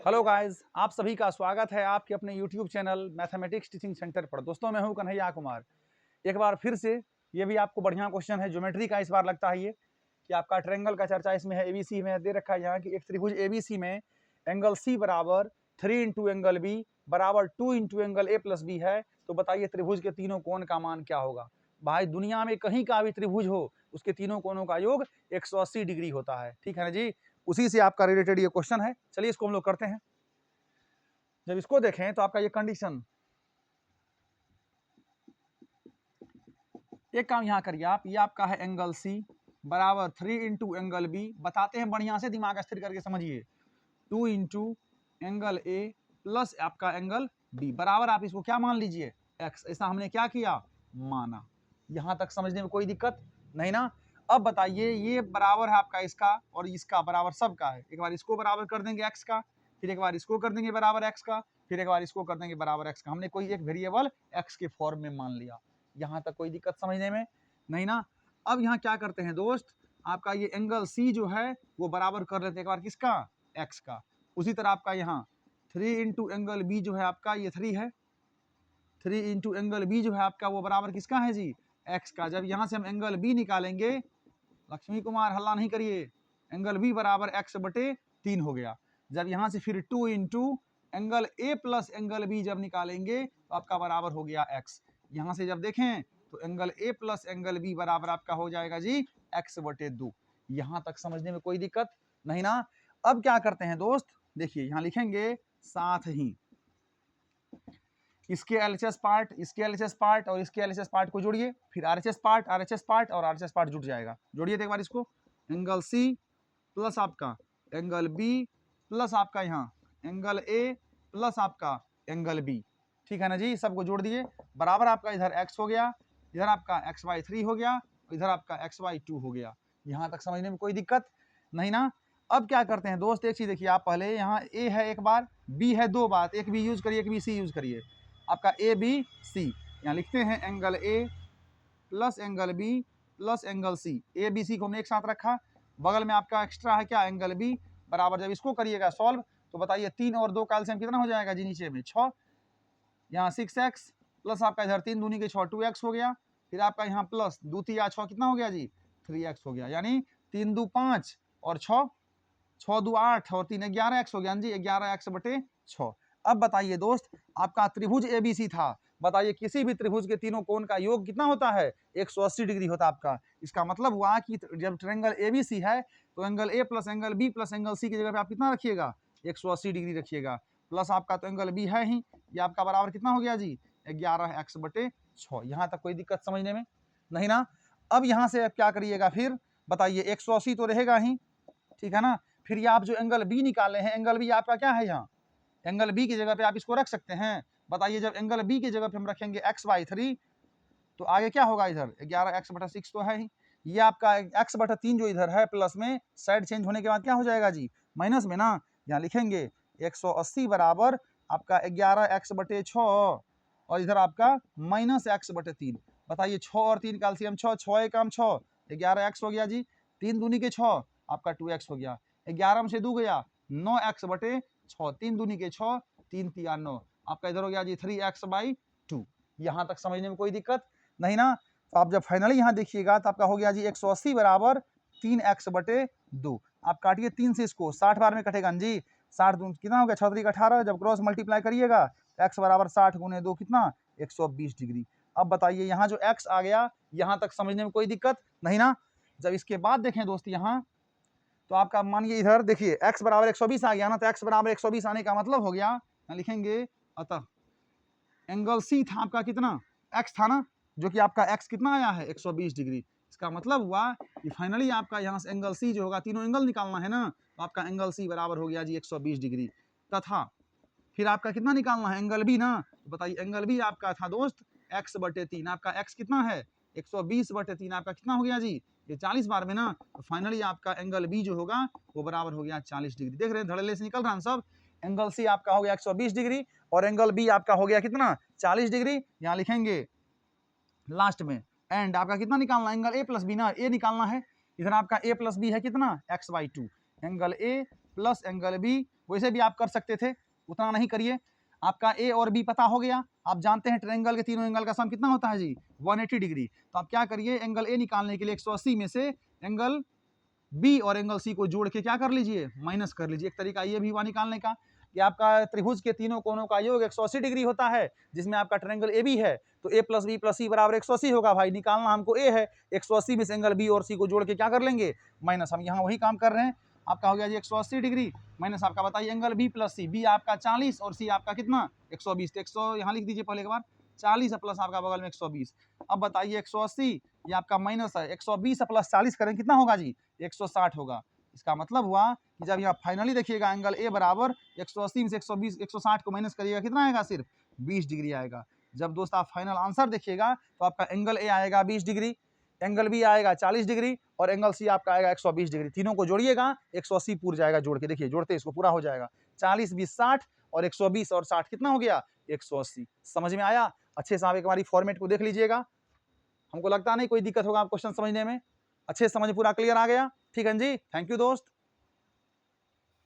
Hello guys, आप सभी का स्वागत है आपके अपने YouTube channel mathematics teaching centre पर। दोस्तों, मैं हूं कन्हैया कुमार। एक बार फिर से ये भी आपको बढ़िया क्वेश्चन है, ज्योमेट्री का इस बार लगता है ये कि आपका ट्रायंगल का चर्चा इसमें है। एबीसी में दे रखा है यहाँ कि एक त्रिभुज एबीसी में एंगल सी बराबर 3 इंटू एंगल बी बराबर 2 into angle A plus B है। तो बताइए त्रिभुज के तीनों कोण का मान क्या होगा। भाई, दुनिया में कहीं का भी त्रिभुज हो उसके तीनों कोणों का योग 180 डिग्री होता है। ठीक है ना जी, उसी से आपका रिलेटेड ये क्वेश्चन है। चलिए इसको हम लोग करते हैं। जब इसको देखें तो आपका ये कंडीशन, एक काम यहां करिए आप, ये आपका है एंगल सी बराबर 3 इंटू एंगल बी। बताते हैं बढ़िया से, दिमाग स्थिर करके समझिए। 2 इंटू एंगल ए प्लस आपका एंगल बी बराबर, आप इसको क्या मान लीजिए, एक्स। ऐसा हमने क्या किया, माना। यहां तक समझने में कोई दिक्कत नहीं ना। अब बताइए, ये बराबर है आपका इसका और इसका बराबर सबका है। एक बार इसको बराबर कर देंगे एक्स का, फिर एक बार इसको कर देंगे बराबर एक्स का, फिर एक बार इसको कर देंगे बराबर एक्स का। हमने कोई एक वेरिएबल एक्स के फॉर्म में मान लिया। यहां तक कोई दिक्कत समझने में नहीं ना। अब यहाँ क्या करते हैं दोस्त, आपका ये एंगल सी जो है वो बराबर कर लेते हैं एक बार किसका, एक्स का। उसी तरह आपका यहाँ 3 इंटू एंगल बी जो है आपका, ये 3 है। 3 इंटू एंगल बी जो है आपका वो बराबर किसका है जी, एक्स का। जब यहाँ से हम एंगल बी निकालेंगे, लक्ष्मी कुमार हल्ला नहीं करिए, एंगल बी बराबर एक्स बटे 3 हो गया। जब यहाँ से फिर 2 into angle A plus angle B जब निकालेंगे तो आपका बराबर हो गया एक्स। यहाँ से जब देखें तो angle A plus angle B बराबर आपका हो जाएगा जी एक्स बटे 2। यहाँ तक समझने में कोई दिक्कत नहीं ना। अब क्या करते हैं दोस्त, देखिए यहाँ लिखेंगे साथ ही इसके एलएचएस पार्ट, इसके एलएचएस पार्ट और इसके एलएचएस पार्ट को जोड़िए, फिर आरएचएस पार्ट, आरएचएस पार्ट और आरएचएस पार्ट जुड़ जाएगा। जोड़िए तो एक बार इसको, एंगल सी प्लस आपका एंगल बी प्लस आपका यहाँ एंगल ए प्लस आपका एंगल बी। ठीक है ना जी, सबको जोड़ दिए बराबर आपका इधर x हो गया, इधर आपका xy3 हो गया, इधर आपका xy2 हो गया। यहाँ तक समझने में कोई दिक्कत नहीं ना। अब क्या करते हैं दोस्त, एक चीज देखिए आप, पहले यहाँ a है एक बार, b है दो बार, एक b यूज करिए एक b c यूज करिए। आपका ए बी सी, यहाँ लिखते हैं angle A plus angle B plus angle C. A B C को हमने एक साथ रखा, बगल में आपका एक्स्ट्रा है क्या, एंगल बी बराबर। जब इसको करिएगा सॉल्व तो बताइए 3 और 2 कैल्सियम कितना हो जाएगा जी, नीचे में 6, यहाँ 6x प्लस आपका इधर 3 दूनी के 6 2x हो गया, फिर आपका यहाँ प्लस 2 3 6 कितना हो गया जी, 3x हो गया। यानी 3 2 5 और 6 6 2 8 और 3 11x हो गया जी, 11x बटे 6। अब बताइए दोस्त, आपका त्रिभुज एबीसी था, बताइए किसी भी त्रिभुज के तीनों कोण का योग कितना होता है, 180 डिग्री होता है आपका। इसका मतलब हुआ कि जब ट्रायंगल एबीसी है तो angle A plus angle B plus angle C की जगह पे आप कितना रखिएगा, 180 डिग्री रखिएगा। प्लस आपका तो एंगल बी है ही, ये आपका बराबर कितना हो गया जी, 11x बटे 6। यहाँ तक कोई दिक्कत समझने में नहीं ना। अब यहाँ से आप क्या करिएगा, फिर बताइए 180 तो रहेगा ही, ठीक है ना। फिर ये आप जो एंगल बी निकाले हैं, एंगल बी आपका क्या है, यहाँ एंगल बी की जगह पे आप इसको रख सकते हैं। बताइए जब एंगल बी की जगह पे हम रखेंगे xy3 तो आगे क्या होगा, इधर 11x बटा 6 तो है ही, ये आपका x बटा 3 जो इधर है प्लस में, साइड चेंज होने के बाद क्या हो जाएगा जी, माइनस में ना। यहाँ लिखेंगे 180 बराबर आपका 11x बटे 6 और इधर आपका माइनस x बटे 3। बताइए 6 और 3 कैल्सियम 6, 6 एकम 6, 11x हो गया जी, 3 दूनी के 6 आपका 2x हो गया, 11 में से 2 गया 9x बटे 6, 3 दूनी के 6 3 3 9, आपका इधर हो गया जी 3x/2। यहाँ तक समझने में कोई दिक्कत नहीं ना। तो आप जब फाइनली यहाँ देखिएगा तो आपका हो गया जी 180 बराबर 3x बटे 2। आप काटिए 3 से इसको, 60 बार में कटेगा जी, 60 कितना हो गया, 6 3 18। जब क्रॉस मल्टीप्लाई करिएगा x बराबर 60 गुने 2 कितना, 120 डिग्री। अब बताइए यहाँ जो x आ गया, यहाँ तक समझने में कोई दिक्कत नहीं ना। जब इसके बाद देखें दोस्त यहाँ, तो आपका मानिए इधर देखिए x बराबर 120 आ गया ना, तो x बराबर 120 आने का मतलब हो गया, यहाँ लिखेंगे अतः एंगल सी था आपका कितना, x था ना, जो कि आपका x कितना आया है, 120 डिग्री। इसका मतलब हुआ कि फाइनली आपका यहाँ से एंगल सी जो होगा, तीनों एंगल निकालना है ना, तो आपका एंगल सी बराबर हो गया जी 120 डिग्री। तथा फिर आपका कितना निकालना है, एंगल बी ना। तो बताइए एंगल बी आपका था दोस्त x बटे 3, आपका x कितना है 120 बटे 3, आपका कितना हो गया जी, ये 40 बार में ना। तो फाइनली आपका एंगल बी जो होगा वो बराबर हो गया 40 डिग्री। देख रहे हैं धड़ल्ले से निकल रहा है सब। एंगल सी आपका हो गया 120 डिग्री और एंगल बी आपका हो गया कितना, 40 डिग्री। यहाँ लिखेंगे लास्ट में एंड आपका कितना निकालना है, एंगल ए प्लस बी ना, ए निकालना है। इधर आपका ए प्लस बी है कितना, x/2, angle A plus angle B वैसे भी आप कर सकते थे, उतना नहीं करिए। आपका ए और बी पता हो गया। आप जानते हैं ट्रायंगल के तीनों एंगल का सम कितना होता है जी, 180 डिग्री। तो आप क्या करिए, एंगल ए निकालने के लिए 180 में से एंगल बी और एंगल सी को जोड़ के क्या कर लीजिए, माइनस कर लीजिए। एक तरीका ये भी हुआ निकालने का कि आपका त्रिभुज के तीनों कोनों का योग 180 डिग्री होता है, जिसमें आपका ट्रायंगल ए बी है, तो ए प्लस बी प्लस सी बराबर 180 होगा। भाई निकालना हमको ए है, 180 में से एंगल बी और सी को जोड़ के क्या कर लेंगे, माइनस। हम यहाँ वही काम कर रहे हैं। आपका हो गया जी 180 डिग्री माइनस आपका बताइए एंगल बी प्लस सी, बी आपका 40 और सी आपका कितना 120। 100 यहाँ लिख दीजिए पहले एक बार, 40 प्लस आपका बगल में 120। अब बताइए 180 ये आपका माइनस है, 120 प्लस 40 करें कितना होगा जी, 160 होगा। इसका मतलब हुआ कि जब यहाँ फाइनली देखिएगा एंगल ए बराबर 180 में से 120 160 को माइनस करिएगा कितना आएगा, सिर्फ 20 डिग्री आएगा। जब दोस्त आप फाइनल आंसर देखिएगा तो आपका एंगल ए आएगा 20 डिग्री, एंगल बी आएगा 40 डिग्री और एंगल सी आपका आएगा 120 डिग्री। तीनों को जोड़िएगा 180 पूरा जाएगा, जोड़ के देखिए, जोड़ते इसको पूरा हो जाएगा। 40 20 60 और 120 और 60 कितना हो गया, 180। समझ में आया? अच्छे से आप एक बारी फॉर्मेट को देख लीजिएगा। हमको लगता नहीं कोई दिक्कत होगा आप क्वेश्चन समझने में। अच्छे से समझ पूरा क्लियर आ गया? ठीक है जी, थैंक यू दोस्त।